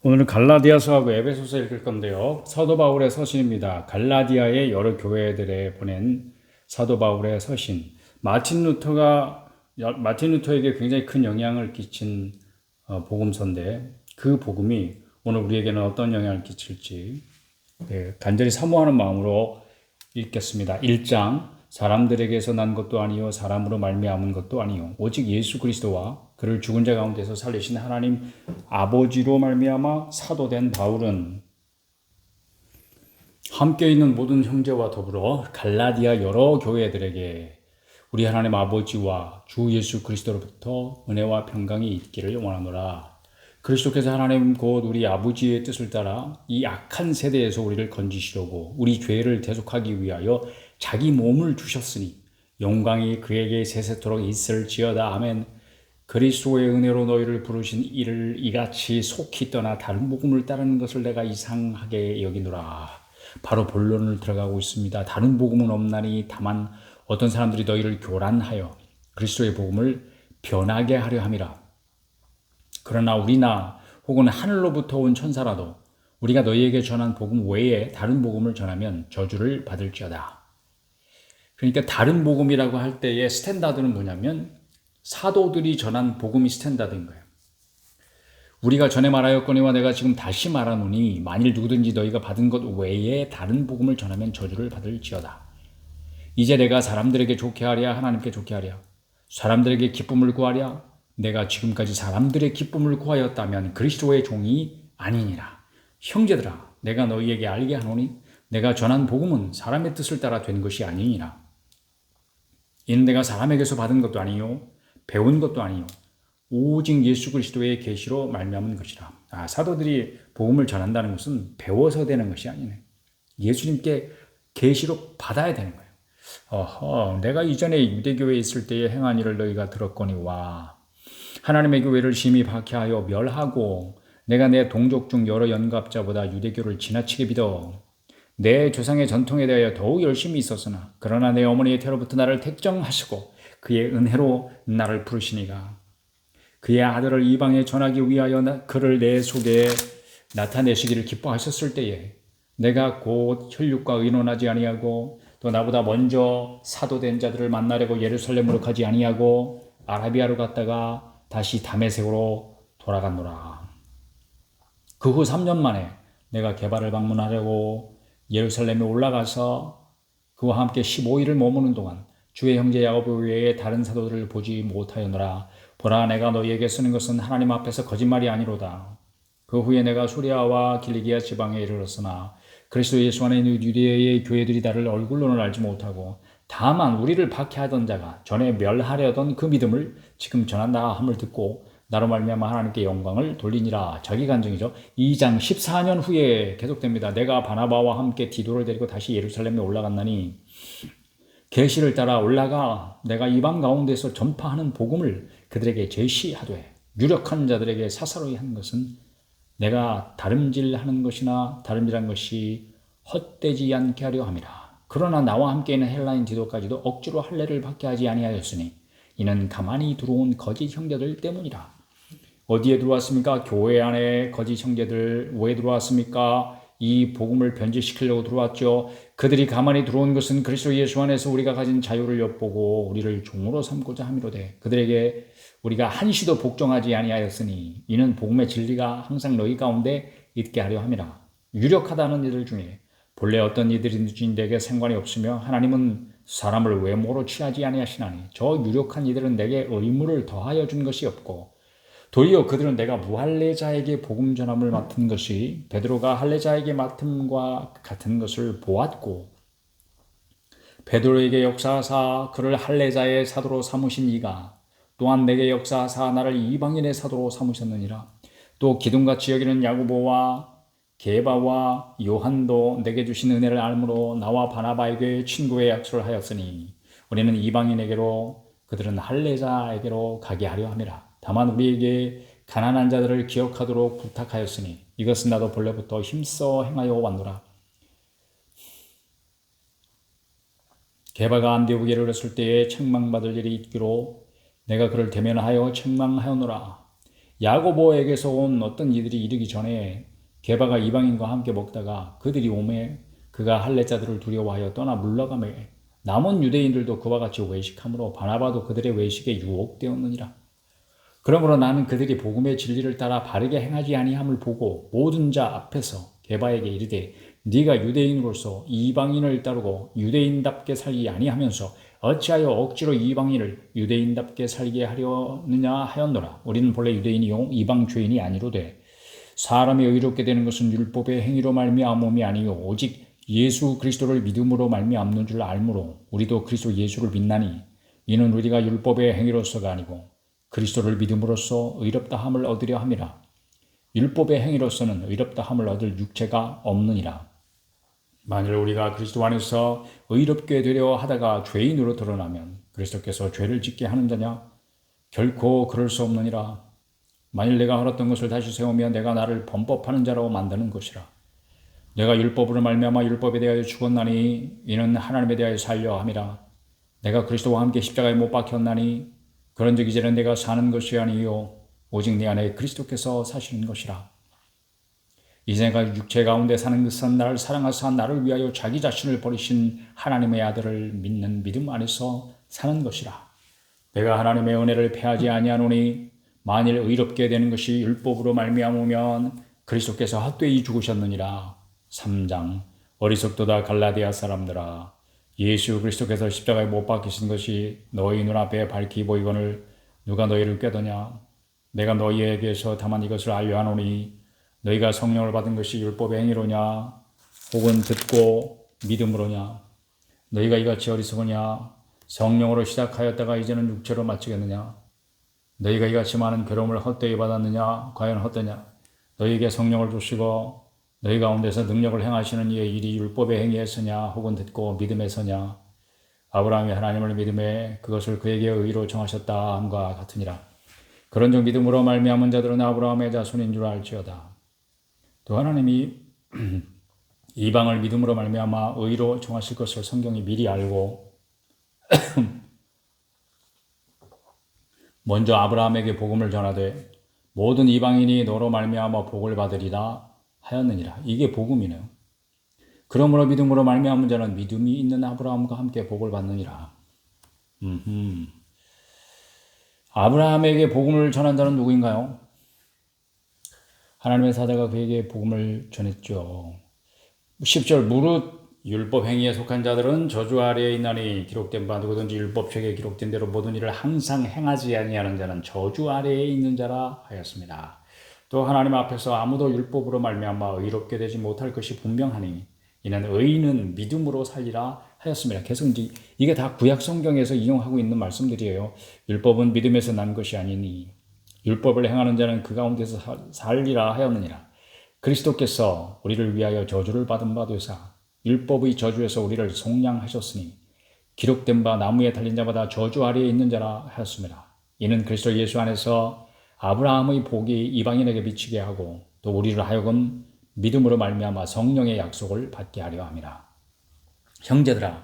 오늘은 갈라디아서하고 에베소서 읽을 건데요. 사도 바울의 서신입니다. 갈라디아의 여러 교회들에 보낸 사도 바울의 서신. 마틴 루터에게 굉장히 큰 영향을 끼친 복음서인데 그 복음이 오늘 우리에게는 어떤 영향을 끼칠지 간절히 사모하는 마음으로 읽겠습니다. 1장 사람들에게서 난 것도 아니요 사람으로 말미암은 것도 아니요 오직 예수 그리스도와 그를 죽은 자 가운데서 살리신 하나님 아버지로 말미암아 사도된 바울은 함께 있는 모든 형제와 더불어 갈라디아 여러 교회들에게 우리 하나님 아버지와 주 예수 그리스도로부터 은혜와 평강이 있기를 원하노라. 그리스도께서 하나님 곧 우리 아버지의 뜻을 따라 이 악한 세대에서 우리를 건지시려고 우리 죄를 대속하기 위하여 자기 몸을 주셨으니 영광이 그에게 세세토록 있을지어다. 아멘. 그리스도의 은혜로 너희를 부르신 이를 이같이 속히 떠나 다른 복음을 따르는 것을 내가 이상하게 여기노라. 바로 본론을 들어가고 있습니다. 다른 복음은 없나니 다만 어떤 사람들이 너희를 교란하여 그리스도의 복음을 변하게 하려 함이라. 그러나 우리나 혹은 하늘로부터 온 천사라도 우리가 너희에게 전한 복음 외에 다른 복음을 전하면 저주를 받을지어다. 그러니까 다른 복음이라고 할 때의 스탠다드는 뭐냐면 사도들이 전한 복음이 스탠다드인 거예요. 우리가 전에 말하였거니와 내가 지금 다시 말하노니 만일 누구든지 너희가 받은 것 외에 다른 복음을 전하면 저주를 받을지어다. 이제 내가 사람들에게 좋게 하랴 하나님께 좋게 하랴 사람들에게 기쁨을 구하랴 내가 지금까지 사람들의 기쁨을 구하였다면 그리스도의 종이 아니니라. 형제들아 내가 너희에게 알게 하노니 내가 전한 복음은 사람의 뜻을 따라 된 것이 아니니라. 이는 내가 사람에게서 받은 것도 아니요 배운 것도 아니요 오직 예수 그리스도의 계시로 말미암은 것이라. 사도들이 복음을 전한다는 것은 배워서 되는 것이 아니네. 예수님께 계시로 받아야 되는 거예요. 내가 이전에 유대교회에 있을 때에 행한 일을 너희가 들었거니와 하나님의 교회를 심히 박해하여 멸하고 내가 내 동족 중 여러 연갑자보다 유대교를 지나치게 믿어 내 조상의 전통에 대하여 더욱 열심히 있었으나 그러나 내 어머니의 태로부터 나를 택정하시고 그의 은혜로 나를 부르시니가 그의 아들을 이방에 전하기 위하여 그를 내 속에 나타내시기를 기뻐하셨을 때에 내가 곧 혈육과 의논하지 아니하고 또 나보다 먼저 사도된 자들을 만나려고 예루살렘으로 가지 아니하고 아라비아로 갔다가 다시 다메섹으로 돌아갔노라. 그 후 3년 만에 내가 게바를 방문하려고 예루살렘에 올라가서 그와 함께 15일을 머무는 동안 주의 형제 야고보 외에 다른 사도들을 보지 못하였노라. 보라 내가 너희에게 쓰는 것은 하나님 앞에서 거짓말이 아니로다. 그 후에 내가 소리아와 길리기아 지방에 이르렀으나 그리스도 예수 안에 있는 유대의 교회들이 나를 얼굴로는 알지 못하고 다만 우리를 박해하던 자가 전에 멸하려던 그 믿음을 지금 전한다 함을 듣고 나로 말미암아 하나님께 영광을 돌리니라. 자기 간증이죠. 2장 14년 후에 계속됩니다. 내가 바나바와 함께 디도를 데리고 다시 예루살렘에 올라갔나니 계시를 따라 올라가 내가 이방 가운데서 전파하는 복음을 그들에게 제시하되 유력한 자들에게 사사로이 하는 것은 내가 다름질하는 것이나 다름질한 것이 헛되지 않게 하려 함이라. 그러나 나와 함께 있는 헬라인 디도까지도 억지로 할례를 받게 하지 아니하였으니 이는 가만히 들어온 거짓 형제들 때문이라. 어디에 들어왔습니까? 교회 안에 거짓 형제들. 왜 들어왔습니까? 이 복음을 변질시키려고 들어왔죠. 그들이 가만히 들어온 것은 그리스도 예수 안에서 우리가 가진 자유를 엿보고 우리를 종으로 삼고자 함이로되 그들에게 우리가 한시도 복종하지 아니하였으니 이는 복음의 진리가 항상 너희 가운데 있게 하려 함이라. 유력하다는 이들 중에 본래 어떤 이들인지 내게 상관이 없으며 하나님은 사람을 외모로 취하지 아니하시나니 저 유력한 이들은 내게 의무를 더하여 준 것이 없고 도리어 그들은 내가 무할례자에게 복음 전함을 맡은 것이 베드로가 할례자에게 맡음과 같은 것을 보았고 베드로에게 역사하사 그를 할례자의 사도로 삼으신 이가 또한 내게 역사하사 나를 이방인의 사도로 삼으셨느니라. 또 기둥같이 여기는 야고보와 게바와 요한도 내게 주신 은혜를 알므로 나와 바나바에게 친구의 약속을 하였으니 우리는 이방인에게로 그들은 할례자에게로 가게 하려 함이라. 다만 우리에게 가난한 자들을 기억하도록 부탁하였으니 이것은 나도 본래부터 힘써 행하여 왔노라. 게바가 안디옥에 이르렀을 때에 책망받을 일이 있기로 내가 그를 대면하여 책망하였노라. 야고보에게서 온 어떤 이들이 이르기 전에 게바가 이방인과 함께 먹다가 그들이 오매 그가 할례자들을 두려워하여 떠나 물러가매 남은 유대인들도 그와 같이 외식함으로 바나바도 그들의 외식에 유혹되었느니라. 그러므로 나는 그들이 복음의 진리를 따라 바르게 행하지 아니함을 보고 모든 자 앞에서 게바에게 이르되 네가 유대인으로서 이방인을 따르고 유대인답게 살기 아니하면서 어찌하여 억지로 이방인을 유대인답게 살게 하려느냐 하였노라. 우리는 본래 유대인이요 이방 죄인이 아니로되 사람이 의롭게 되는 것은 율법의 행위로 말미암음이 아니요 오직 예수 그리스도를 믿음으로 말미암는 줄 알므로 우리도 그리스도 예수를 믿나니 이는 우리가 율법의 행위로서가 아니고 그리스도를 믿음으로써 의롭다함을 얻으려 함이라. 율법의 행위로서는 의롭다함을 얻을 육체가 없느니라. 만일 우리가 그리스도 안에서 의롭게 되려 하다가 죄인으로 드러나면 그리스도께서 죄를 짓게 하는 자냐? 결코 그럴 수 없느니라. 만일 내가 헐었던 것을 다시 세우면 내가 나를 범법하는 자라고 만드는 것이라. 내가 율법으로 말미암아 율법에 대하여 죽었나니 이는 하나님에 대하여 살려 함이라. 내가 그리스도와 함께 십자가에 못 박혔나니 그런즉 이제는 내가 사는 것이 아니요 오직 내 안에 그리스도께서 사시는 것이라. 이제 내가 육체 가운데 사는 것은 나를 사랑하사 나를 위하여 자기 자신을 버리신 하나님의 아들을 믿는 믿음 안에서 사는 것이라. 내가 하나님의 은혜를 패하지 아니하노니 만일 의롭게 되는 것이 율법으로 말미암으면 그리스도께서 헛되이 죽으셨느니라. 3장 어리석도다 갈라디아 사람들아 예수 그리스도께서 십자가에 못 박히신 것이 너희 눈앞에 밝히 보이거늘 누가 너희를 꾀더냐. 내가 너희에게서 다만 이것을 알려 하노니 너희가 성령을 받은 것이 율법의 행위로냐 혹은 듣고 믿음으로냐. 너희가 이같이 어리석으냐. 성령으로 시작하였다가 이제는 육체로 마치겠느냐. 너희가 이같이 많은 괴로움을 헛되이 받았느냐. 과연 헛되냐. 너희에게 성령을 주시고 너희 가운데서 능력을 행하시는 이의 일이 율법의 행위에서냐 혹은 듣고 믿음에서냐. 아브라함이 하나님을 믿음에 그것을 그에게 의로 정하셨다 함과 같으니라. 그런즉 믿음으로 말미암은 자들은 아브라함의 자손인 줄 알지어다. 또 하나님이 이방을 믿음으로 말미암아 의로 정하실 것을 성경이 미리 알고 먼저 아브라함에게 복음을 전하되 모든 이방인이 너로 말미암아 복을 받으리라 하였느니라. 이게 복음이네요. 그러므로 믿음으로 말미암은 자는 믿음이 있는 아브라함과 함께 복을 받느니라. 아브라함에게 복음을 전한 자는 누구인가요? 하나님의 사자가 그에게 복음을 전했죠. 10절 무릇 율법 행위에 속한 자들은 저주 아래에 있나니 기록된 바 누구든지 율법책에 기록된 대로 모든 일을 항상 행하지 아니하는 자는 저주 아래에 있는 자라 하였습니다. 또 하나님 앞에서 아무도 율법으로 말미암아 의롭게 되지 못할 것이 분명하니 이는 의인은 믿음으로 살리라 하였습니다. 계속 이게 다 구약 성경에서 인용하고 있는 말씀들이에요. 율법은 믿음에서 난 것이 아니니 율법을 행하는 자는 그 가운데서 살리라 하였느니라. 그리스도께서 우리를 위하여 저주를 받은 바 되사 율법의 저주에서 우리를 속량하셨으니 기록된 바 나무에 달린 자마다 저주 아래에 있는 자라 하였습니다. 이는 그리스도 예수 안에서 아브라함의 복이 이방인에게 미치게 하고 또 우리를 하여금 믿음으로 말미암아 성령의 약속을 받게 하려 함이라. 형제들아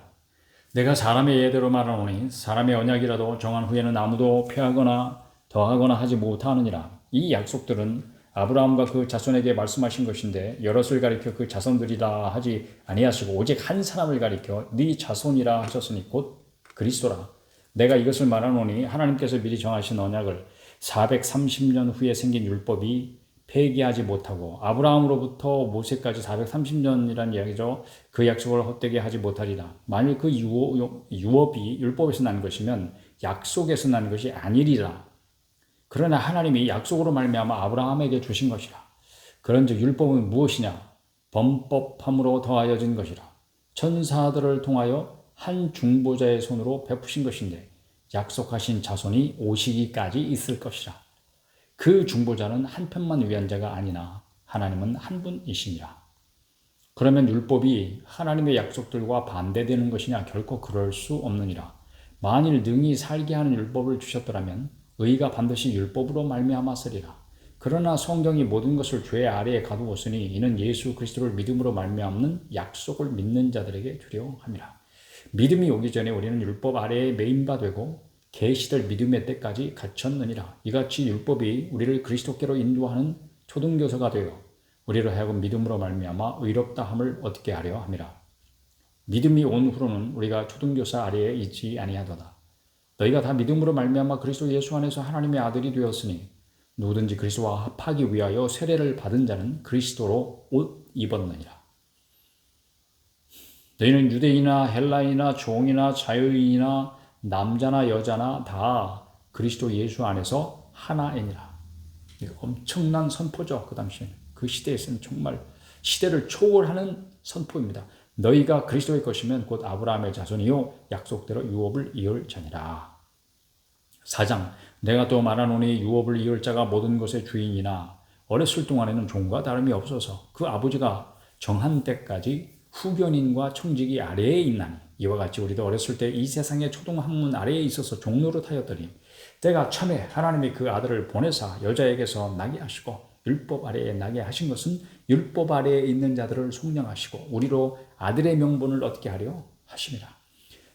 내가 사람의 예대로 말하노니 사람의 언약이라도 정한 후에는 아무도 폐하거나 더하거나 하지 못하느니라. 이 약속들은 아브라함과 그 자손에게 말씀하신 것인데 여럿을 가리켜 그 자손들이라 하지 아니하시고 오직 한 사람을 가리켜 네 자손이라 하셨으니 곧 그리스도라. 내가 이것을 말하노니 하나님께서 미리 정하신 언약을 430년 후에 생긴 율법이 폐기하지 못하고 아브라함으로부터 모세까지 430년이라는 이야기죠. 그 약속을 헛되게 하지 못하리라. 만일 그 유업이 율법에서 난 것이면 약속에서 난 것이 아니리라. 그러나 하나님이 약속으로 말미암아 아브라함에게 주신 것이라. 그런즉 율법은 무엇이냐? 범법함으로 더하여진 것이라. 천사들을 통하여 한 중보자의 손으로 베푸신 것인데 약속하신 자손이 오시기까지 있을 것이라. 그 중보자는 한편만 위한 자가 아니나 하나님은 한 분이시니라. 그러면 율법이 하나님의 약속들과 반대되는 것이냐? 결코 그럴 수 없느니라. 만일 능히 살게 하는 율법을 주셨더라면 의가 반드시 율법으로 말미암았으리라. 그러나 성경이 모든 것을 죄 아래에 가두었으니 이는 예수 그리스도를 믿음으로 말미암는 약속을 믿는 자들에게 주려 함이라. 믿음이 오기 전에 우리는 율법 아래에 매인 바 되고 계시될 믿음의 때까지 갖췄느니라. 이같이 율법이 우리를 그리스도께로 인도하는 초등교사가 되어 우리로 하여금 믿음으로 말미암아 의롭다함을 얻게 하려 함이라. 믿음이 온 후로는 우리가 초등교사 아래에 있지 아니하도다. 너희가 다 믿음으로 말미암아 그리스도 예수 안에서 하나님의 아들이 되었으니 누구든지 그리스도와 합하기 위하여 세례를 받은 자는 그리스도로 옷 입었느니라. 너희는 유대인이나 헬라인이나 종이나 자유인이나 남자나 여자나 다 그리스도 예수 안에서 하나이니라. 엄청난 선포죠. 그 당시에는. 그 시대에서는 정말 시대를 초월하는 선포입니다. 너희가 그리스도의 것이면 곧 아브라함의 자손이요 약속대로 유업을 이을 자니라. 4장 내가 또 말하노니 유업을 이을 자가 모든 것의 주인이나 어렸을 동안에는 종과 다름이 없어서 그 아버지가 정한 때까지 후견인과 청지기 아래에 있나니 이와 같이 우리도 어렸을 때 이 세상의 초등학문 아래에 있어서 종노릇하였더니 때가 참에 하나님이 그 아들을 보내사 여자에게서 나게 하시고 율법 아래에 나게 하신 것은 율법 아래에 있는 자들을 속량하시고 우리로 아들의 명분을 얻게 하려 하심이라.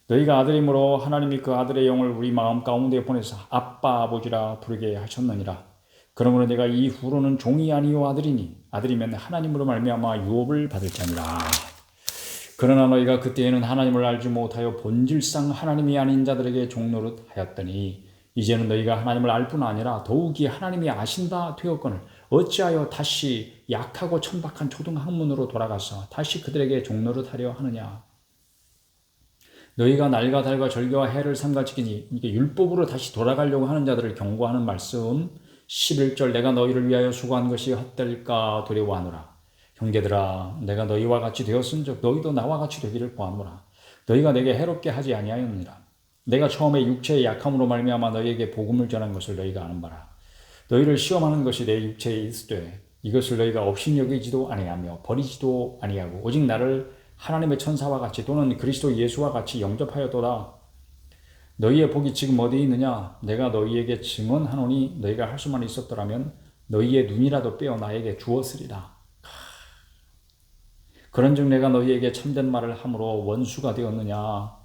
너희가 아들이므로 하나님이 그 아들의 영을 우리 마음 가운데 보내사 아빠 아버지라 부르게 하셨느니라. 그러므로 내가 이후로는 종이 아니요 아들이니 아들이면 하나님으로 말미암아 유업을 받을 자니라. 그러나 너희가 그때에는 하나님을 알지 못하여 본질상 하나님이 아닌 자들에게 종노릇하였더니 이제는 너희가 하나님을 알 뿐 아니라 더욱이 하나님이 아신다 되었거늘 어찌하여 다시 약하고 천박한 초등학문으로 돌아가서 다시 그들에게 종노릇하려 하느냐. 너희가 날과 달과 절개와 해를 삼가 지키니 이게 율법으로 다시 돌아가려고 하는 자들을 경고하는 말씀. 11절 내가 너희를 위하여 수고한 것이 헛될까 두려워하노라. 형제들아 내가 너희와 같이 되었은즉 너희도 나와 같이 되기를 구하노라. 너희가 내게 해롭게 하지 아니하였느니라. 내가 처음에 육체의 약함으로 말미암아 너희에게 복음을 전한 것을 너희가 아는 바라. 너희를 시험하는 것이 내 육체에 있으되 이것을 너희가 업신여기지도 아니하며 버리지도 아니하고 오직 나를 하나님의 천사와 같이 또는 그리스도 예수와 같이 영접하였도다. 너희의 복이 지금 어디 있느냐? 내가 너희에게 증언하노니 너희가 할 수만 있었더라면 너희의 눈이라도 빼어 나에게 주었으리라. 그런즉 내가 너희에게 참된 말을 함으로 원수가 되었느냐?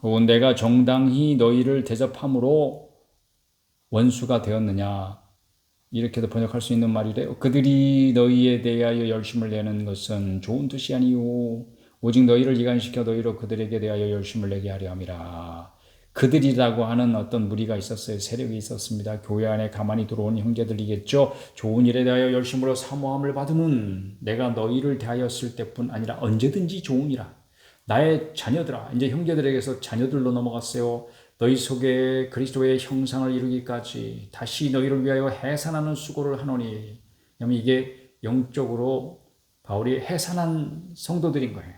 혹은 내가 정당히 너희를 대접함으로 원수가 되었느냐? 이렇게도 번역할 수 있는 말이래요. 그들이 너희에 대하여 열심을 내는 것은 좋은 뜻이 아니요 오직 너희를 이간시켜 너희로 그들에게 대하여 열심을 내게 하려 함이라. 그들이라고 하는 어떤 무리가 있었어요. 세력이 있었습니다. 교회 안에 가만히 들어온 형제들이겠죠. 좋은 일에 대하여 열심으로 사모함을 받으면 내가 너희를 대하였을 때뿐 아니라 언제든지 좋으니라. 나의 자녀들아, 이제 형제들에게서 자녀들로 넘어갔어요. 너희 속에 그리스도의 형상을 이루기까지 다시 너희를 위하여 해산하는 수고를 하노니. 왜냐하면 이게 영적으로 바울이 해산한 성도들인 거예요.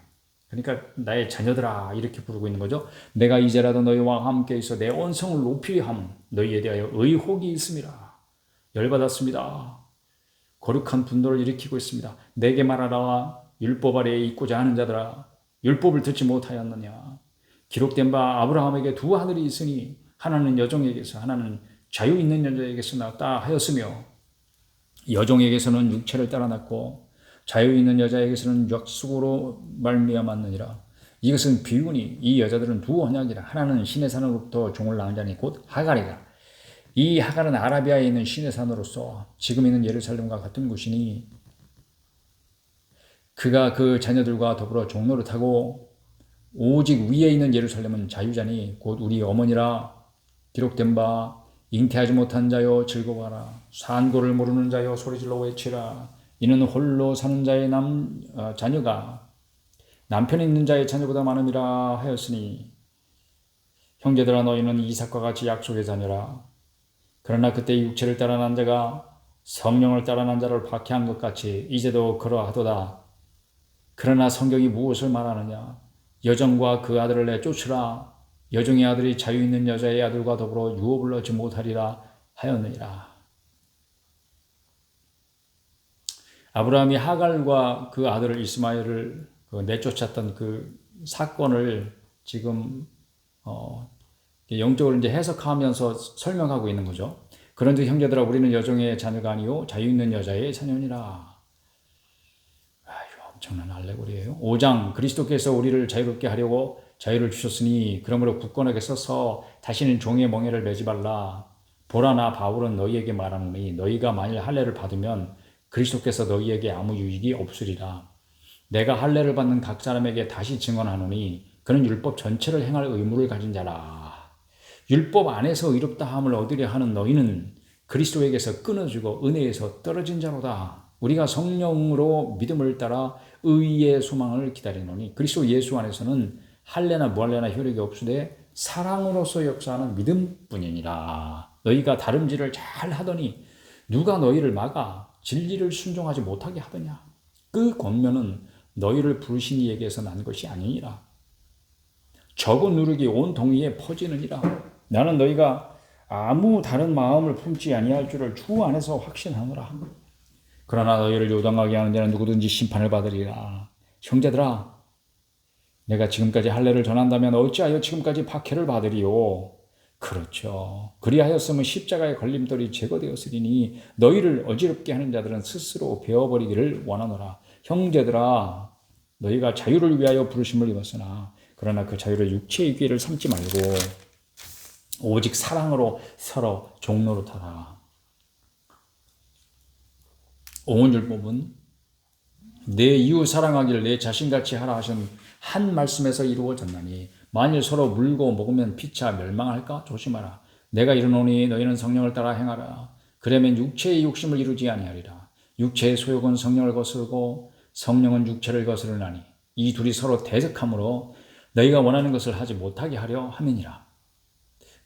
그러니까 나의 자녀들아 이렇게 부르고 있는 거죠. 내가 이제라도 너희와 함께 있어 내 언성을 높이려 함 너희에 대하여 의혹이 있음이라. 열받았습니다. 거룩한 분노를 일으키고 있습니다. 내게 말하라. 율법 아래에 있고자 하는 자들아 율법을 듣지 못하였느냐. 기록된 바 아브라함에게 두 아들이 있으니 하나는 여종에게서 하나는 자유 있는 여자에게서 낳았다 하였으며 여종에게서는 육체를 따라 낳고 자유 있는 여자에게서는 약속으로 말미암았느니라. 이것은 비유니 이 여자들은 두 언약이라. 하나는 신의 산으로부터 종을 낳은 자니 곧 하갈이라. 이 하갈은 아라비아에 있는 신의 산으로서 지금 있는 예루살렘과 같은 곳이니 그가 그 자녀들과 더불어 종노릇하고 오직 위에 있는 예루살렘은 자유자니 곧 우리 어머니라. 기록된 바 잉태하지 못한 자여 즐거워하라. 산고를 모르는 자여 소리질러 외치라. 이는 홀로 사는 자의 자녀가 남편 있는 자의 자녀보다 많음이라 하였으니 형제들아 너희는 이삭과 같이 약속의 자녀라. 그러나 그때 육체를 따라 난 자가 성령을 따라 난 자를 박해한 것 같이 이제도 그러하도다. 그러나 성경이 무엇을 말하느냐? 여종과 그 아들을 내쫓으라. 여종의 아들이 자유 있는 여자의 아들과 더불어 유업을 얻지 못하리라 하였느니라. 아브라함이 하갈과 그 아들을 이스마엘을 내쫓았던 그 사건을 지금 영적으로 이제 해석하면서 설명하고 있는 거죠. 그런데 형제들아 우리는 여종의 자녀가 아니요 자유 있는 여자의 자녀니라. 이거 엄청난 알레고리예요. 5장 그리스도께서 우리를 자유롭게 하려고 자유를 주셨으니 그러므로 굳건하게 서서 다시는 종의 멍에를 매지 말라. 보라, 나 바울은 너희에게 말하노니 너희가 만일 할례를 받으면 그리스도께서 너희에게 아무 유익이 없으리라. 내가 할례를 받는 각 사람에게 다시 증언하노니 그는 율법 전체를 행할 의무를 가진 자라. 율법 안에서 의롭다 함을 얻으려 하는 너희는 그리스도에게서 끊어지고 은혜에서 떨어진 자로다. 우리가 성령으로 믿음을 따라 의의 소망을 기다리노니 그리스도 예수 안에서는 할례나 무할례나 효력이 없으되 사랑으로서 역사하는 믿음뿐이니라. 너희가 다름질을 잘 하더니 누가 너희를 막아 진리를 순종하지 못하게 하더냐. 그 권면은 너희를 부르신 이에게서 난 것이 아니니라. 적은 누룩이 온 동이에 퍼지느니라. 나는 너희가 아무 다른 마음을 품지 아니할 줄을 주 안에서 확신하노라. 그러나 너희를 요동하게 하는 자는 누구든지 심판을 받으리라. 형제들아, 내가 지금까지 할례를 전한다면 어찌하여 지금까지 박해를 받으리요? 그렇죠. 그리하였으면 십자가의 걸림돌이 제거되었으리니 너희를 어지럽게 하는 자들은 스스로 베어버리기를 원하노라. 형제들아, 너희가 자유를 위하여 부르심을 입었으나 그러나 그 자유를 육체의 기회를 삼지 말고 오직 사랑으로 서로 종노릇하라. 온 율법은 내 이웃 사랑하기를 내 자신같이 하라 하신 한 말씀에서 이루어졌나니 만일 서로 물고 먹으면 피차 멸망할까 조심하라. 내가 이르노니 너희는 성령을 따라 행하라. 그러면 육체의 욕심을 이루지 아니하리라. 육체의 소욕은 성령을 거스르고 성령은 육체를 거스르나니 이 둘이 서로 대적하므로 너희가 원하는 것을 하지 못하게 하려 함이니라.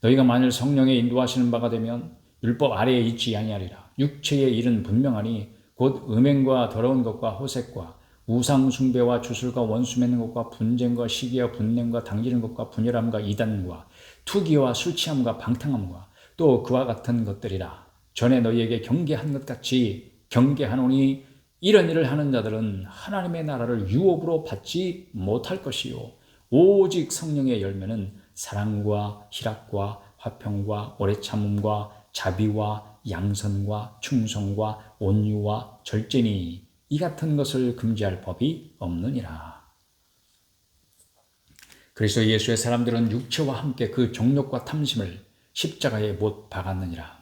너희가 만일 성령의 인도하시는 바가 되면 율법 아래에 있지 아니하리라. 육체의 일은 분명하니 곧 음행과 더러운 것과 호색과 우상 숭배와 주술과 원수 맺는 것과 분쟁과 시기와 분냄과 당기는 것과 분열함과 이단과 투기와 술 취함과 방탕함과 또 그와 같은 것들이라. 전에 너희에게 경계한 것 같이 경계하노니 이런 일을 하는 자들은 하나님의 나라를 유업으로 받지 못할 것이요 오직 성령의 열매는 사랑과 희락과 화평과 오래 참음과 자비와 양선과 충성과 온유와 절제니 이 같은 것을 금지할 법이 없느니라. 그리스도 예수의 사람들은 육체와 함께 그 정욕과 탐심을 십자가에 못 박았느니라.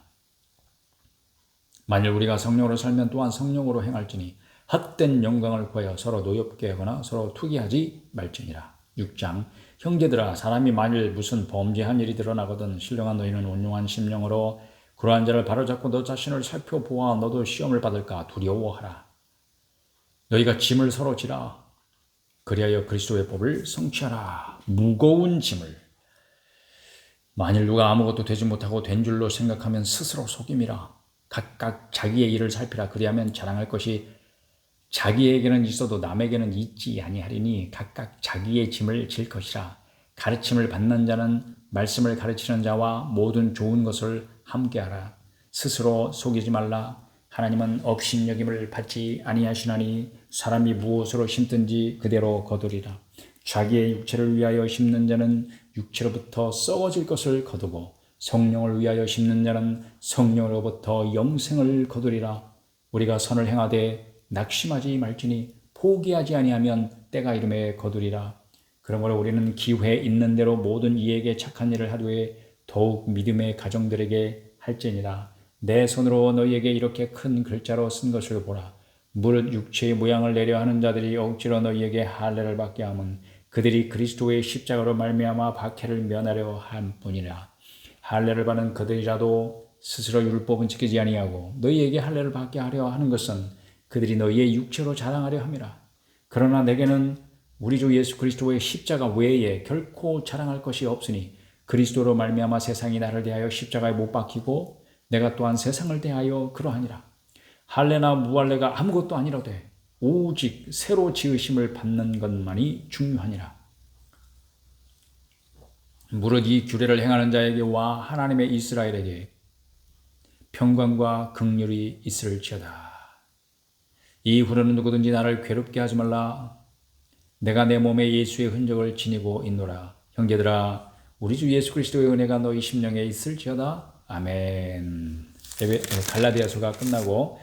만일 우리가 성령으로 살면 또한 성령으로 행할지니 헛된 영광을 구하여 서로 노엽게 하거나 서로 투기하지 말지니라. 6장 형제들아, 사람이 만일 무슨 범죄한 일이 드러나거든 신령한 너희는 온용한 심령으로 그러한 자를 바로잡고 너 자신을 살펴보아 너도 시험을 받을까 두려워하라. 너희가 짐을 서로 지라. 그리하여 그리스도의 법을 성취하라. 무거운 짐을. 만일 누가 아무것도 되지 못하고 된 줄로 생각하면 스스로 속임이라. 각각 자기의 일을 살피라. 그리하면 자랑할 것이 자기에게는 있어도 남에게는 있지 아니하리니 각각 자기의 짐을 질 것이라. 가르침을 받는 자는 말씀을 가르치는 자와 모든 좋은 것을 함께하라. 스스로 속이지 말라. 하나님은 업신여김을 받지 아니하시나니 사람이 무엇으로 심든지 그대로 거두리라. 자기의 육체를 위하여 심는 자는 육체로부터 썩어질 것을 거두고 성령을 위하여 심는 자는 성령으로부터 영생을 거두리라. 우리가 선을 행하되 낙심하지 말지니 포기하지 아니하면 때가 이름에 거두리라. 그러므로 우리는 기회 있는 대로 모든 이에게 착한 일을 하되 더욱 믿음의 가정들에게 할지니라. 내 손으로 너희에게 이렇게 큰 글자로 쓴 것을 보라. 무릇 육체의 모양을 내려 하는 자들이 억지로 너희에게 할례를 받게 함은 그들이 그리스도의 십자가로 말미암아 박해를 면하려 함뿐이라. 할례를 받는 그들이라도 스스로 율법은 지키지 아니하고 너희에게 할례를 받게 하려 하는 것은 그들이 너희의 육체로 자랑하려 함이라. 그러나 내게는 우리 주 예수 그리스도의 십자가 외에 결코 자랑할 것이 없으니 그리스도로 말미암아 세상이 나를 대하여 십자가에 못 박히고 내가 또한 세상을 대하여 그러하니라. 할례나 무할례가 아무것도 아니라되 오직 새로 지으심을 받는 것만이 중요하니라. 무릇 이 규례를 행하는 자에게와 하나님의 이스라엘에게 평강과 긍휼이 있을지어다. 이후로는 누구든지 나를 괴롭게 하지 말라. 내가 내 몸에 예수의 흔적을 지니고 있노라. 형제들아, 우리 주 예수 그리스도의 은혜가 너희 심령에 있을지어다. 아멘. 갈라디아서가 끝나고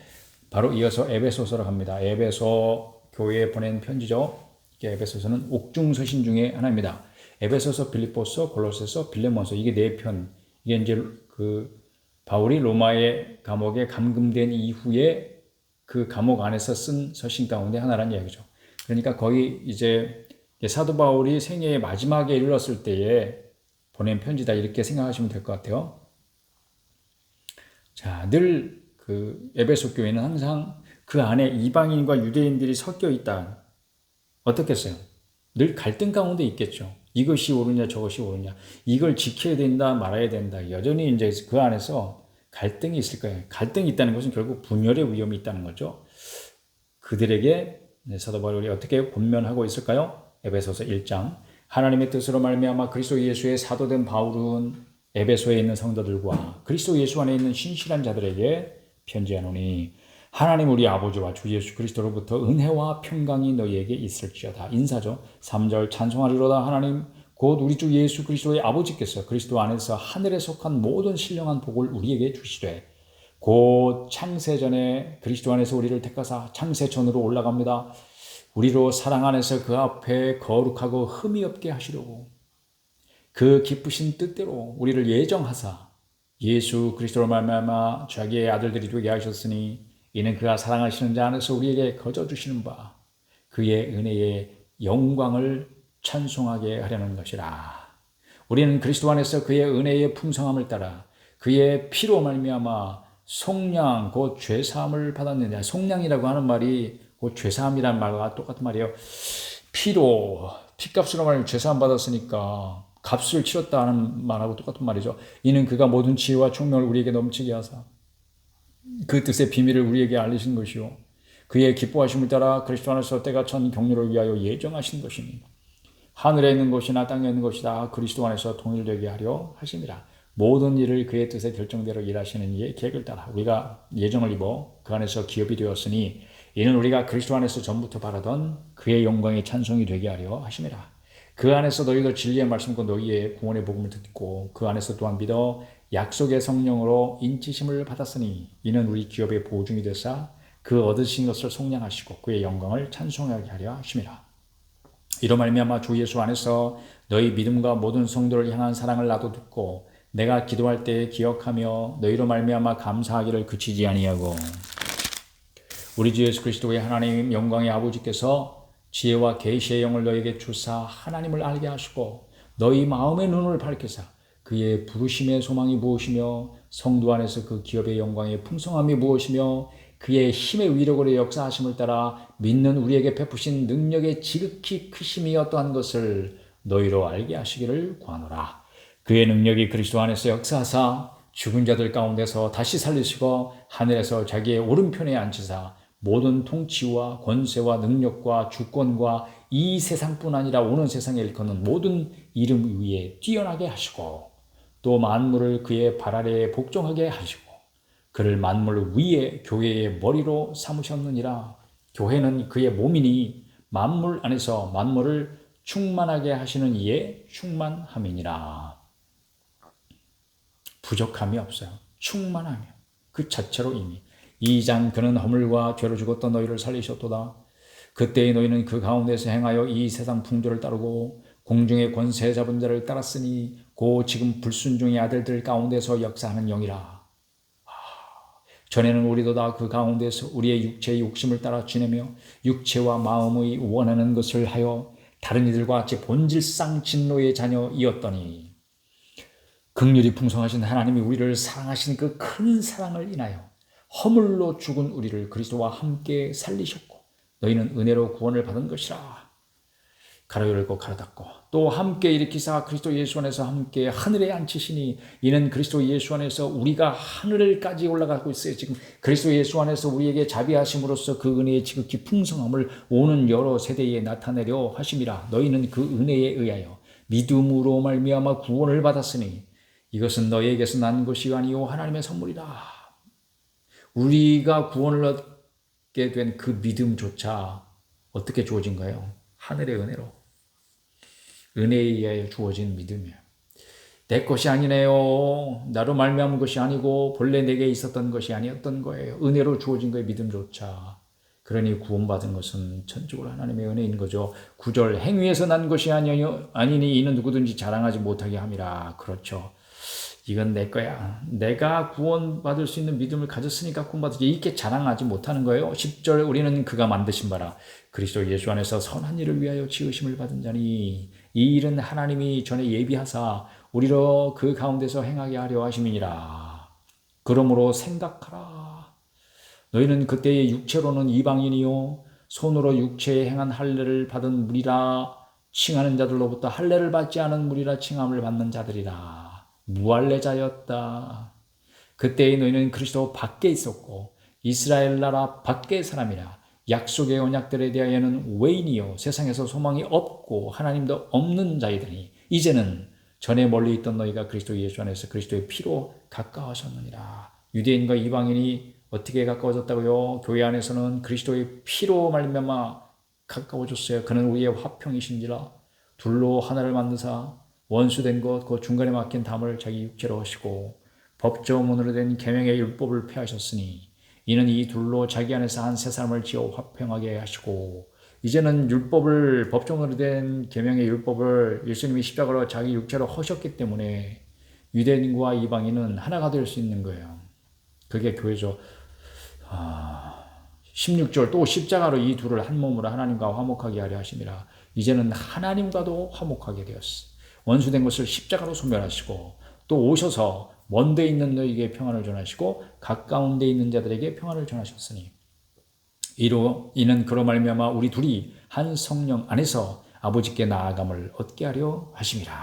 바로 이어서 에베소서로 갑니다. 에베소 교회에 보낸 편지죠. 에베소서는 옥중서신 중에 하나입니다. 에베소서, 빌립보서, 골로새서, 빌레몬서 이게 네 편. 이게 이제 그 바울이 로마의 감옥에 감금된 이후에 그 감옥 안에서 쓴 서신 가운데 하나라는 이야기죠. 그러니까 거의 이제 사도 바울이 생애의 마지막에 이르렀을 때에 보낸 편지다 이렇게 생각하시면 될 것 같아요. 자, 늘 그 에베소 교회는 항상 그 안에 이방인과 유대인들이 섞여 있다. 어떻겠어요? 늘 갈등 가운데 있겠죠. 이것이 옳으냐 저것이 옳으냐. 이걸 지켜야 된다 말아야 된다. 여전히 이제 그 안에서 갈등이 있을 거예요. 갈등이 있다는 것은 결국 분열의 위험이 있다는 거죠. 그들에게 사도 바울이 어떻게 권면하고 있을까요? 에베소서 1장. 하나님의 뜻으로 말미암아 그리스도 예수의 사도된 바울은 에베소에 있는 성도들과 그리스도 예수 안에 있는 신실한 자들에게 편지하노니 하나님 우리 아버지와 주 예수 그리스도로부터 은혜와 평강이 너희에게 있을지어다. 인사죠. 3절 찬송하리로다. 하나님 곧 우리 주 예수 그리스도의 아버지께서 그리스도 안에서 하늘에 속한 모든 신령한 복을 우리에게 주시되 곧 창세전에 그리스도 안에서 우리를 택하사 창세전으로 올라갑니다. 우리로 사랑 안에서 그 앞에 거룩하고 흠이 없게 하시려고 그 기쁘신 뜻대로 우리를 예정하사 예수 그리스도로 말미암아 자기의 아들들이 되게 하셨으니 이는 그가 사랑하시는 자 안에서 우리에게 거저 주시는 바 그의 은혜의 영광을 찬송하게 하려는 것이라. 우리는 그리스도 안에서 그의 은혜의 풍성함을 따라 그의 피로 말미암아 속량 곧 죄사함을 받았느냐. 속량이라고 하는 말이 곧 죄사함이라는 말과 똑같은 말이에요. 피로 피값으로 말하면 죄사함 받았으니까 값을 치렀다 하는 말하고 똑같은 말이죠. 이는 그가 모든 지혜와 총명을 우리에게 넘치게 하사 그 뜻의 비밀을 우리에게 알리신 것이요 그의 기뻐하심을 따라 그리스도 안에서 때가 천 경륜을 위하여 예정하신 것이니 하늘에 있는 것이나 땅에 있는 것이다 그리스도 안에서 통일되게 하려 하심이라. 모든 일을 그의 뜻의 결정대로 일하시는 이의 계획을 따라 우리가 예정을 입어 그 안에서 기업이 되었으니 이는 우리가 그리스도 안에서 전부터 바라던 그의 영광의 찬송이 되게 하려 하심이라. 그 안에서 너희가 진리의 말씀과 너희의 구원의 복음을 듣고 그 안에서 또한 믿어 약속의 성령으로 인치심을 받았으니 이는 우리 기업의 보증이 되사 그 얻으신 것을 속량하시고 그의 영광을 찬송하게 하려 하심이라. 이로 말미암아 주 예수 안에서 너희 믿음과 모든 성도를 향한 사랑을 나도 듣고 내가 기도할 때 기억하며 너희로 말미암아 감사하기를 그치지 아니하고 우리 주 예수 그리스도의 하나님 영광의 아버지께서 지혜와 계시의 영을 너에게 주사 하나님을 알게 하시고 너희 마음의 눈을 밝히사 그의 부르심의 소망이 무엇이며 성도 안에서 그 기업의 영광의 풍성함이 무엇이며 그의 힘의 위력으로 역사하심을 따라 믿는 우리에게 베푸신 능력의 지극히 크심이 어떠한 것을 너희로 알게 하시기를 구하노라. 그의 능력이 그리스도 안에서 역사하사 죽은 자들 가운데서 다시 살리시고 하늘에서 자기의 오른편에 앉히사 모든 통치와 권세와 능력과 주권과 이 세상뿐 아니라 오는 세상에 일컫는 모든 이름 위에 뛰어나게 하시고 또 만물을 그의 발 아래에 복종하게 하시고 그를 만물 위에 교회의 머리로 삼으셨느니라. 교회는 그의 몸이니 만물 안에서 만물을 충만하게 하시는 이의 충만함이니라. 부족함이 없어요. 충만함이 그 자체로 이미 2장 그는 허물과 죄로 죽었던 너희를 살리셨도다. 그때의 너희는 그 가운데서 행하여 이 세상 풍조를 따르고 공중의 권세 잡은 자를 따랐으니 고 지금 불순종의 아들들 가운데서 역사하는 영이라. 전에는 우리도 다 그 가운데서 우리의 육체의 욕심을 따라 지내며 육체와 마음의 원하는 것을 하여 다른 이들과 같이 본질상 진노의 자녀이었더니 긍휼이 풍성하신 하나님이 우리를 사랑하신 그 큰 사랑을 인하여 허물로 죽은 우리를 그리스도와 함께 살리셨고 너희는 은혜로 구원을 받은 것이라. 가로 열고 가로 닫고 또 함께 일으키사 그리스도 예수 안에서 함께 하늘에 앉히시니 이는 그리스도 예수 안에서 우리가 하늘까지 올라가고 있어요. 지금 그리스도 예수 안에서 우리에게 자비하심으로써 그 은혜의 지극히 풍성함을 오는 여러 세대에 나타내려 하심이라. 너희는 그 은혜에 의하여 믿음으로 말미암아 구원을 받았으니 이것은 너희에게서 난 것이 아니요 하나님의 선물이라. 우리가 구원을 얻게 된 그 믿음조차 어떻게 주어진 거예요? 하늘의 은혜로. 은혜에 의하여 주어진 믿음이에요. 내 것이 아니네요. 나로 말미암은 것이 아니고 본래 내게 있었던 것이 아니었던 거예요. 은혜로 주어진 거예요. 믿음조차. 그러니 구원받은 것은 전적으로 하나님의 은혜인 거죠. 9절 행위에서 난 것이 아니니 이는 누구든지 자랑하지 못하게 함이라. 그렇죠. 이건 내 거야. 내가 구원받을 수 있는 믿음을 가졌으니까 구원받지. 이렇게 자랑하지 못하는 거예요. 10절 우리는 그가 만드신 바라 그리스도 예수 안에서 선한 일을 위하여 지으심을 받은 자니 이 일은 하나님이 전에 예비하사 우리로 그 가운데서 행하게 하려 하심이니라. 그러므로 생각하라. 너희는 그때의 육체로는 이방인이요 손으로 육체에 행한 할례를 받은 무리라 칭하는 자들로부터 할례를 받지 않은 무리라 칭함을 받는 자들이라. 무할례자였다. 그때의 너희는 그리스도 밖에 있었고 이스라엘 나라 밖의 사람이라. 약속의 언약들에 대하여는 외인이요 세상에서 소망이 없고 하나님도 없는 자이더니 이제는 전에 멀리 있던 너희가 그리스도 예수 안에서 그리스도의 피로 가까워졌느니라. 유대인과 이방인이 어떻게 가까워졌다고요? 교회 안에서는 그리스도의 피로 말미암아 가까워졌어요. 그는 우리의 화평이신지라. 둘로 하나를 만드사 원수된 것 그 중간에 막힌 담을 자기 육체로 하시고 법조문으로 된 계명의 율법을 폐하셨으니 이는 이 둘로 자기 안에서 한 세 사람을 지어 화평하게 하시고 이제는 율법을 법조문으로 된 계명의 율법을 예수님이 십자가로 자기 육체로 하셨기 때문에 유대인과 이방인은 하나가 될 수 있는 거예요. 그게 교회죠. 16절 또 십자가로 이 둘을 한 몸으로 하나님과 화목하게 하려 하심이라. 이제는 하나님과도 화목하게 되었어. 원수된 것을 십자가로 소멸하시고 또 오셔서 먼데 있는 너희에게 평안을 전하시고 가까운 데 있는 자들에게 평안을 전하셨으니 이는 그로 말미암아 우리 둘이 한 성령 안에서 아버지께 나아감을 얻게 하려 하심이라.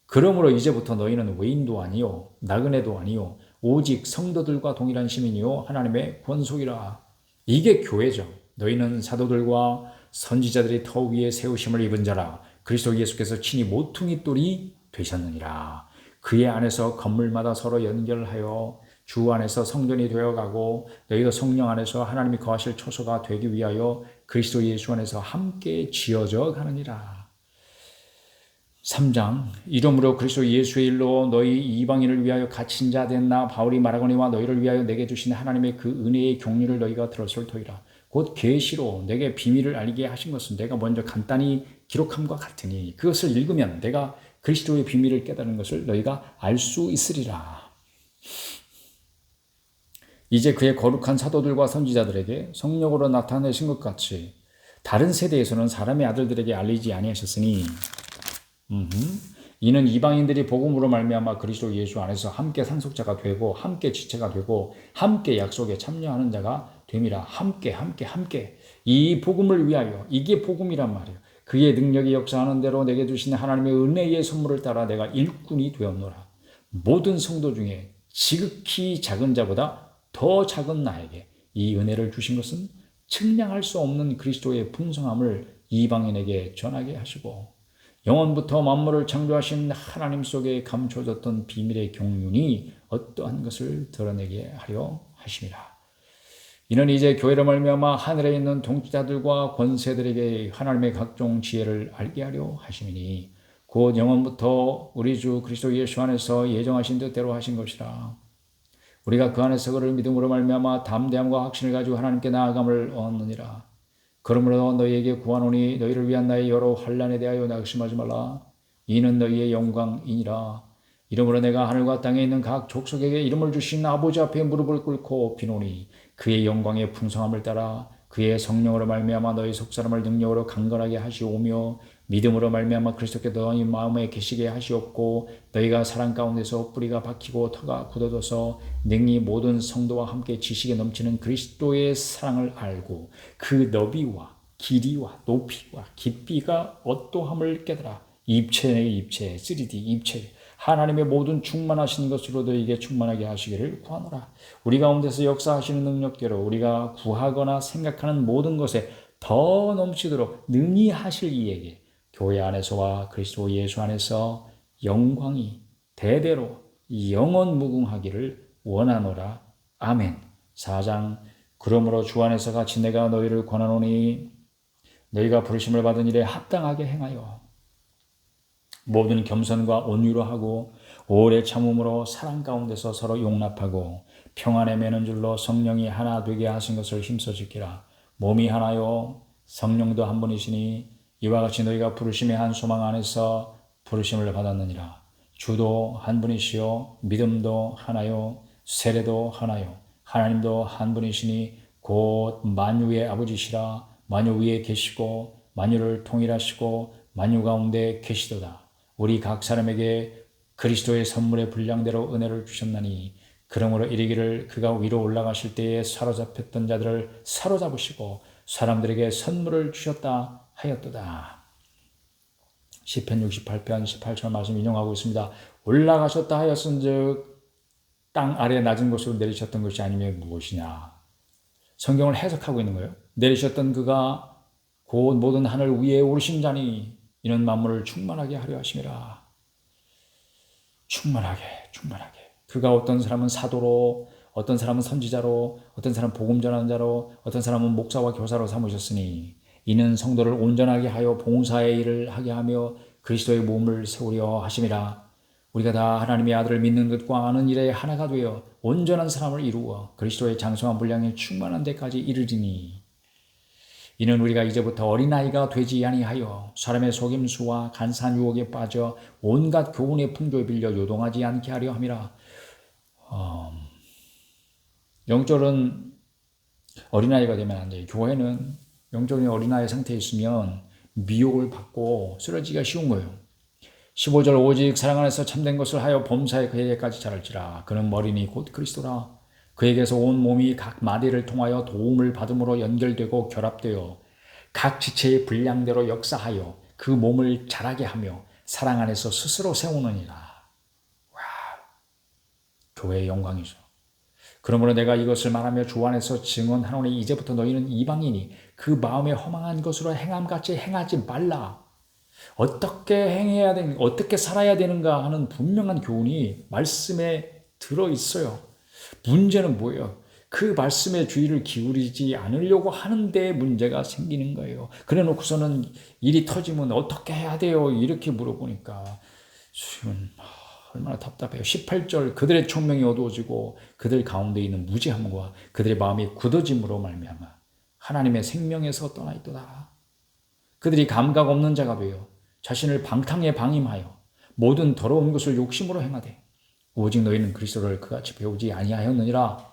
그러므로 이제부터 너희는 외인도 아니요 나그네도 아니요 오직 성도들과 동일한 시민이요 하나님의 권속이라. 이게 교회죠. 너희는 사도들과 선지자들이 터 위에 세우심을 입은 자라. 그리스도 예수께서 친히 모퉁이 돌이 되셨느니라. 그의 안에서 건물마다 서로 연결하여 주 안에서 성전이 되어가고 너희가 성령 안에서 하나님이 거하실 초소가 되기 위하여 그리스도 예수 안에서 함께 지어져 가느니라. 3장 이러므로 그리스도 예수의 일로 너희 이방인을 위하여 갇힌 자 된 나 바울이 말하거니와 너희를 위하여 내게 주신 하나님의 그 은혜의 경륜을 너희가 들었을 터이라. 곧 계시로 내게 비밀을 알게 하신 것은 내가 먼저 간단히 기록함과 같으니 그것을 읽으면 내가 그리스도의 비밀을 깨달은 것을 너희가 알 수 있으리라. 이제 그의 거룩한 사도들과 선지자들에게 성령으로 나타내신 것 같이 다른 세대에서는 사람의 아들들에게 알리지 아니하셨으니 이는 이방인들이 복음으로 말미암아 그리스도 예수 안에서 함께 상속자가 되고 함께 지체가 되고 함께 약속에 참여하는 자가 됨이라. 함께 이 복음을 위하여 이게 복음이란 말이에요. 그의 능력이 역사하는 대로 내게 주신 하나님의 은혜의 선물을 따라 내가 일꾼이 되었노라. 모든 성도 중에 지극히 작은 자보다 더 작은 나에게 이 은혜를 주신 것은 측량할 수 없는 그리스도의 풍성함을 이방인에게 전하게 하시고 영원부터 만물을 창조하신 하나님 속에 감춰졌던 비밀의 경륜이 어떠한 것을 드러내게 하려 하심이라. 이는 이제 교회로 말미암아 하늘에 있는 통치자들과 권세들에게 하나님의 각종 지혜를 알게 하려 하심이니 곧 영원부터 우리 주 그리스도 예수 안에서 예정하신 뜻대로 하신 것이라. 우리가 그 안에서 그를 믿음으로 말미암아 담대함과 확신을 가지고 하나님께 나아감을 얻느니라. 그러므로 너희에게 구하노니 너희를 위한 나의 여러 환난에 대하여 낙심하지 말라. 이는 너희의 영광이니라. 이러므로 내가 하늘과 땅에 있는 각 족속에게 이름을 주신 아버지 앞에 무릎을 꿇고 비노니 그의 영광의 풍성함을 따라 그의 성령으로 말미암아 너희 속사람을 능력으로 강건하게 하시오며 믿음으로 말미암아 그리스도께 너희 마음에 계시게 하시옵고 너희가 사랑 가운데서 뿌리가 박히고 터가 굳어져서 능히 모든 성도와 함께 지식에 넘치는 그리스도의 사랑을 알고 그 너비와 길이와 높이와 깊이가 어떠함을 깨달아 입체의 입체 3D 입체 하나님의 모든 충만하신 것으로 너희에게 충만하게 하시기를 구하노라. 우리 가운데서 역사하시는 능력대로 우리가 구하거나 생각하는 모든 것에 더 넘치도록 능히 하실 이에게 교회 안에서와 그리스도 예수 안에서 영광이 대대로 영원 무궁하기를 원하노라. 아멘. 4장 그러므로 주 안에서 같이 내가 너희를 권하노니 너희가 부르심을 받은 일에 합당하게 행하여 모든 겸손과 온유로 하고 오래 참음으로 사랑 가운데서 서로 용납하고 평안에 매는 줄로 성령이 하나 되게 하신 것을 힘써 지키라. 몸이 하나요 성령도 한 분이시니 이와 같이 너희가 부르심의 한 소망 안에서 부르심을 받았느니라. 주도 한 분이시요 믿음도 하나요 세례도 하나요 하나님도 한 분이시니 곧 만유의 아버지시라. 만유 위에 계시고 만유를 통일하시고 만유 가운데 계시도다. 우리 각 사람에게 그리스도의 선물의 분량대로 은혜를 주셨나니 그러므로 이르기를 그가 위로 올라가실 때에 사로잡혔던 자들을 사로잡으시고 사람들에게 선물을 주셨다 하였도다. 시편 68편 18절 말씀 인용하고 있습니다. 올라가셨다 하였은즉 땅 아래 낮은 곳으로 내리셨던 것이 아니면 무엇이냐. 성경을 해석하고 있는 거예요. 내리셨던 그가 곧 모든 하늘 위에 오르신 자니 이는 만물을 충만하게 하려 하심이라. 충만하게. 그가 어떤 사람은 사도로, 어떤 사람은 선지자로, 어떤 사람은 복음 전하는 자로, 어떤 사람은 목사와 교사로 삼으셨으니 이는 성도를 온전하게 하여 봉사의 일을 하게 하며 그리스도의 몸을 세우려 하심이라. 우리가 다 하나님의 아들을 믿는 것과 아는 일에 하나가 되어 온전한 사람을 이루어 그리스도의 장성한 분량에 충만한 데까지 이르리니 이는 우리가 이제부터 어린아이가 되지 아니하여 사람의 속임수와 간사한 유혹에 빠져 온갖 교훈의 풍조에 빌려 요동하지 않게 하려 함이라. 영적은 어린아이가 되면 안 돼요. 교회는 영적인 어린아이 상태에 있으면 미혹을 받고 쓰러지기가 쉬운 거예요. 15절 오직 사랑 안에서 참된 것을 하여 범사에 그에게까지 자랄지라. 그는 머리니 곧 그리스도라. 그에게서 온 몸이 각 마디를 통하여 도움을 받음으로 연결되고 결합되어 각 지체의 분량대로 역사하여 그 몸을 자라게 하며 사랑 안에서 스스로 세우느니라. 와, 교회의 영광이죠. 그러므로 내가 이것을 말하며 주 안에서 증언하노니 이제부터 너희는 이방인이 그 마음에 허망한 것으로 행함같이 행하지 말라. 어떻게 행해야 되는가, 어떻게 살아야 되는가 하는 분명한 교훈이 말씀에 들어있어요. 문제는 뭐예요? 그 말씀에 주의를 기울이지 않으려고 하는데 문제가 생기는 거예요. 그래 놓고서는 일이 터지면 어떻게 해야 돼요? 이렇게 물어보니까 얼마나 답답해요. 18절 그들의 총명이 어두워지고 그들 가운데 있는 무지함과 그들의 마음이 굳어짐으로 말미암아 하나님의 생명에서 떠나 있도다. 그들이 감각 없는 자가 되어 자신을 방탕에 방임하여 모든 더러운 것을 욕심으로 행하되 오직 너희는 그리스도를 그같이 배우지 아니하였느니라.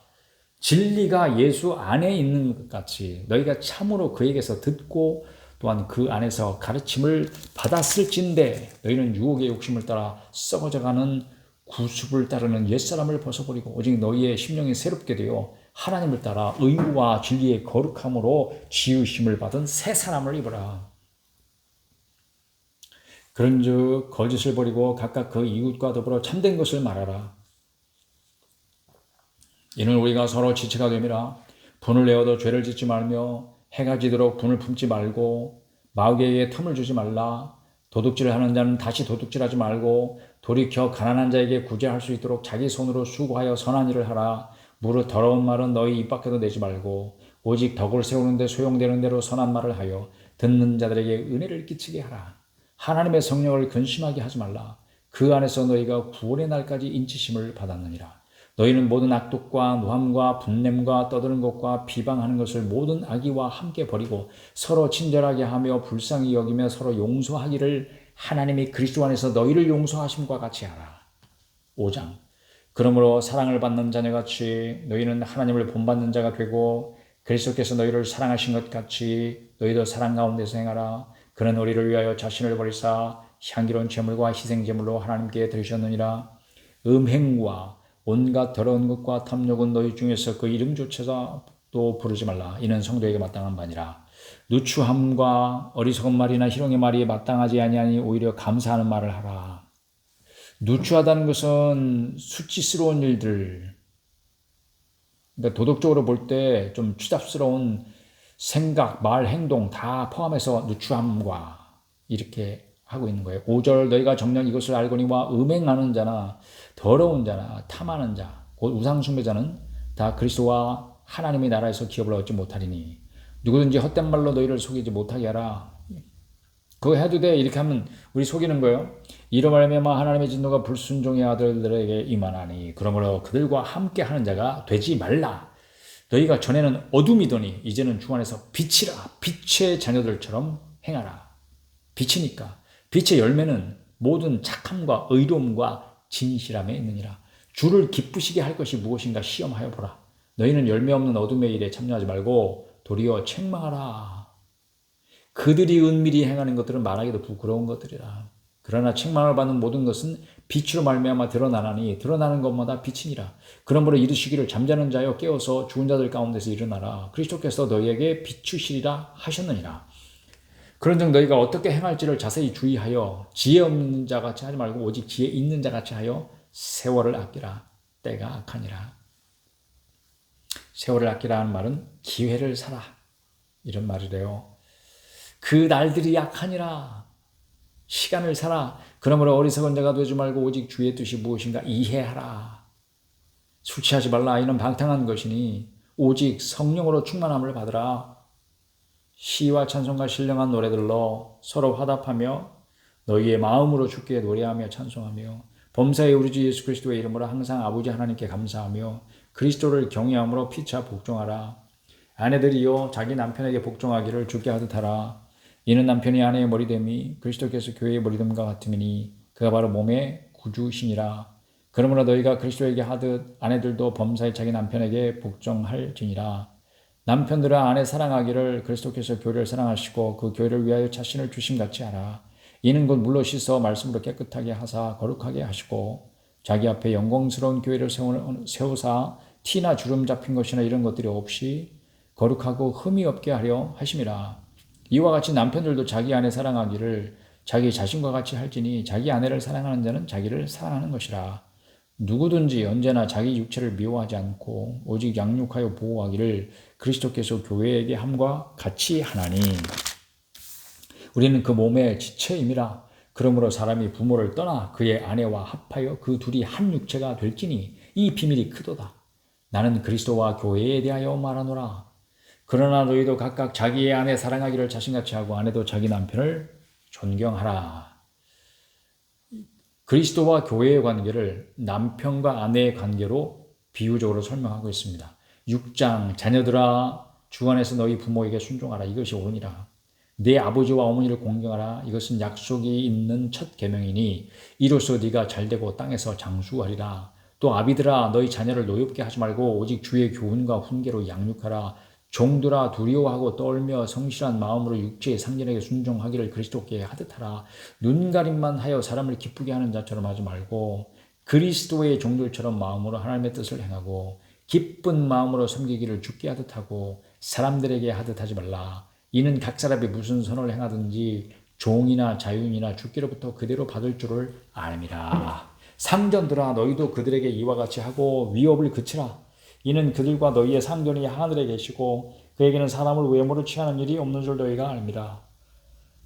진리가 예수 안에 있는 것 같이 너희가 참으로 그에게서 듣고 또한 그 안에서 가르침을 받았을진데 너희는 유혹의 욕심을 따라 썩어져가는 구습을 따르는 옛사람을 벗어버리고 오직 너희의 심령이 새롭게 되어 하나님을 따라 의무와 진리의 거룩함으로 지으심을 받은 새 사람을 입어라. 그런즉 거짓을 버리고 각각 그 이웃과 더불어 참된 것을 말하라. 이는 우리가 서로 지체가 됨이라. 분을 내어도 죄를 짓지 말며 해가 지도록 분을 품지 말고 마귀에게 틈을 주지 말라. 도둑질을 하는 자는 다시 도둑질하지 말고 돌이켜 가난한 자에게 구제할 수 있도록 자기 손으로 수고하여 선한 일을 하라. 무릇 더러운 말은 너희 입 밖에도 내지 말고 오직 덕을 세우는 데 소용되는 대로 선한 말을 하여 듣는 자들에게 은혜를 끼치게 하라. 하나님의 성령을 근심하게 하지 말라. 그 안에서 너희가 구원의 날까지 인치심을 받았느니라. 너희는 모든 악독과 노함과 분냄과 떠드는 것과 비방하는 것을 모든 악의와 함께 버리고 서로 친절하게 하며 불쌍히 여기며 서로 용서하기를 하나님이 그리스도 안에서 너희를 용서하심과 같이 하라. 5장 그러므로 사랑을 받는 자녀같이 너희는 하나님을 본받는 자가 되고 그리스도께서 너희를 사랑하신 것 같이 너희도 사랑 가운데서 행하라. 그는 우리를 위하여 자신을 버리사 향기로운 제물과 희생제물로 하나님께 드리셨느니라. 음행과 온갖 더러운 것과 탐욕은 너희 중에서 그 이름조차도 부르지 말라. 이는 성도에게 마땅한 바니라. 누추함과 어리석은 말이나 희롱의 말이 마땅하지 아니하니 오히려 감사하는 말을 하라. 누추하다는 것은 수치스러운 일들, 그러니까 도덕적으로 볼 때 좀 추잡스러운 생각, 말, 행동 다 포함해서 누추함과 이렇게 하고 있는 거예요. 5절 너희가 정녕 이것을 알거니와 음행하는 자나 더러운 자나 탐하는 자 곧 우상숭배자는 다 그리스도와 하나님의 나라에서 기업을 얻지 못하리니 누구든지 헛된 말로 너희를 속이지 못하게 하라. 그거 해도 돼 이렇게 하면 우리 속이는 거예요. 이로 말미암아 하나님의 진노가 불순종의 아들들에게 임하나니 그러므로 그들과 함께 하는 자가 되지 말라. 너희가 전에는 어둠이더니 이제는 주 안에서 빛이라. 빛의 자녀들처럼 행하라. 빛이니까 빛의 열매는 모든 착함과 의로움과 진실함에 있느니라. 주를 기쁘시게 할 것이 무엇인가 시험하여 보라. 너희는 열매 없는 어둠의 일에 참여하지 말고 도리어 책망하라. 그들이 은밀히 행하는 것들은 말하기도 부끄러운 것들이라. 그러나 책망을 받는 모든 것은 빛으로 말미암아 드러나나니 드러나는 것마다 빛이니라. 그러므로 이르시기를 잠자는 자여 깨어서 죽은 자들 가운데서 일어나라. 그리스도께서 너희에게 비추시리라 하셨느니라. 그런즉 너희가 어떻게 행할지를 자세히 주의하여 지혜 없는 자같이 하지 말고 오직 지혜 있는 자같이 하여 세월을 아끼라. 때가 악하니라. 세월을 아끼라 하는 말은 기회를 사라 이런 말이래요. 그 날들이 약하니라. 시간을 사라. 그러므로 어리석은 자가 되지 말고 오직 주의 뜻이 무엇인가 이해하라. 술 취하지 말라. 이는 방탕한 것이니 오직 성령으로 충만함을 받으라. 시와 찬송과 신령한 노래들로 서로 화답하며 너희의 마음으로 주께 노래하며 찬송하며 범사의 우리 주 예수 그리스도의 이름으로 항상 아버지 하나님께 감사하며 그리스도를 경외함으로 피차 복종하라. 아내들이여 자기 남편에게 복종하기를 주께 하듯 하라. 이는 남편이 아내의 머리됨이 그리스도께서 교회의 머리됨과 같음이니 그가 바로 몸의 구주시니라. 그러므로 너희가 그리스도에게 하듯 아내들도 범사에 자기 남편에게 복종할지니라. 남편들아 아내 사랑하기를 그리스도께서 교회를 사랑하시고 그 교회를 위하여 자신을 주심같이 하라. 이는 곧 물로 씻어 말씀으로 깨끗하게 하사 거룩하게 하시고 자기 앞에 영광스러운 교회를 세우사 티나 주름 잡힌 것이나 이런 것들이 없이 거룩하고 흠이 없게 하려 하심이라. 이와 같이 남편들도 자기 아내 사랑하기를 자기 자신과 같이 할지니 자기 아내를 사랑하는 자는 자기를 사랑하는 것이라. 누구든지 언제나 자기 육체를 미워하지 않고 오직 양육하여 보호하기를 그리스도께서 교회에게 함과 같이 하나니 우리는 그 몸의 지체임이라. 그러므로 사람이 부모를 떠나 그의 아내와 합하여 그 둘이 한 육체가 될지니 이 비밀이 크도다. 나는 그리스도와 교회에 대하여 말하노라. 그러나 너희도 각각 자기의 아내 사랑하기를 자신같이 하고 아내도 자기 남편을 존경하라. 그리스도와 교회의 관계를 남편과 아내의 관계로 비유적으로 설명하고 있습니다. 6장 자녀들아 주 안에서 너희 부모에게 순종하라. 이것이 옳으니라. 내 아버지와 어머니를 공경하라. 이것은 약속이 있는 첫 계명이니 이로써 네가 잘되고 땅에서 장수하리라. 또 아비들아 너희 자녀를 노엽게 하지 말고 오직 주의 교훈과 훈계로 양육하라. 종들아 두려워하고 떨며 성실한 마음으로 육체의 상전에게 순종하기를 그리스도께 하듯하라. 눈가림만 하여 사람을 기쁘게 하는 자처럼 하지 말고 그리스도의 종들처럼 마음으로 하나님의 뜻을 행하고 기쁜 마음으로 섬기기를 주께 하듯하고 사람들에게 하듯하지 말라. 이는 각 사람이 무슨 선을 행하든지 종이나 자유인이나 주께로부터 그대로 받을 줄을 아님이라. 상전들아 너희도 그들에게 이와 같이 하고 위협을 그치라. 이는 그들과 너희의 상전이 하늘에 계시고 그에게는 사람을 외모로 취하는 일이 없는 줄 너희가 압니다.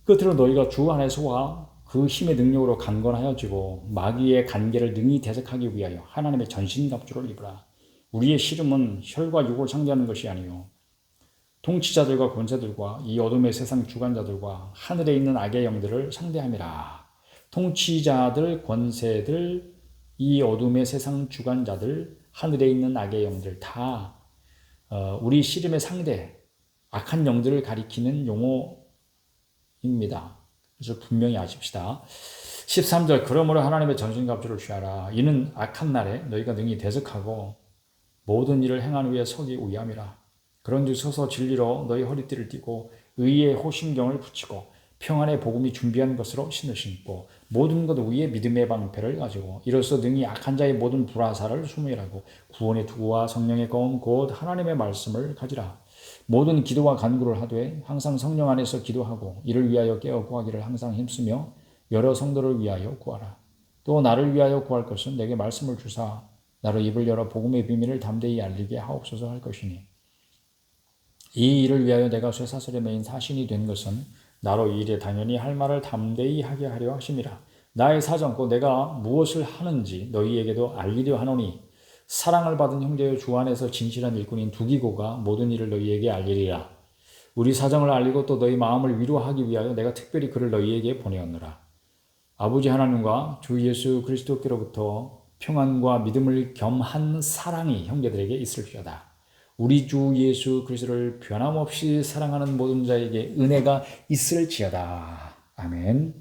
끝으로 너희가 주 안에서와 그 힘의 능력으로 강건하여지고 마귀의 간계를 능히 대적하기 위하여 하나님의 전신갑주를 입으라. 우리의 씨름은 혈과 육을 상대하는 것이 아니요 통치자들과 권세들과 이 어둠의 세상 주관자들과 하늘에 있는 악의 영들을 상대함이라. 통치자들, 권세들, 이 어둠의 세상 주관자들, 하늘에 있는 악의 영들 다 우리 씨름의 상대, 악한 영들을 가리키는 용어입니다. 그래서 분명히 아십시다. 13절 그러므로 하나님의 전신갑주를 취하라. 이는 악한 날에 너희가 능히 대적하고 모든 일을 행한 후에 서기 위함이라. 그런즉 서서 진리로 너희 허리띠를 띠고 의의 호심경을 붙이고 평안의 복음이 준비한 것으로 신으시고 모든 것 위에 믿음의 방패를 가지고 이로써 능히 악한 자의 모든 불화살을 수무일하고 구원의 투구와 성령의 검 곧 하나님의 말씀을 가지라. 모든 기도와 간구를 하되 항상 성령 안에서 기도하고 이를 위하여 깨어 구하기를 항상 힘쓰며 여러 성도를 위하여 구하라. 또 나를 위하여 구할 것은 내게 말씀을 주사 나로 입을 열어 복음의 비밀을 담대히 알리게 하옵소서 할 것이니 이 일을 위하여 내가 쇠사슬에 매인 사신이 된 것은 나로 이 일에 당연히 할 말을 담대히 하게 하려 하심이라. 나의 사정 곧 내가 무엇을 하는지 너희에게도 알리려 하노니 사랑을 받은 형제여 주 안에서 진실한 일꾼인 두기고가 모든 일을 너희에게 알리리라. 우리 사정을 알리고 또 너희 마음을 위로하기 위하여 내가 특별히 그를 너희에게 보내었노라. 아버지 하나님과 주 예수 그리스도께로부터 평안과 믿음을 겸한 사랑이 형제들에게 있을지어다. 우리 주 예수 그리스도를 변함없이 사랑하는 모든 자에게 은혜가 있을지어다. 아멘.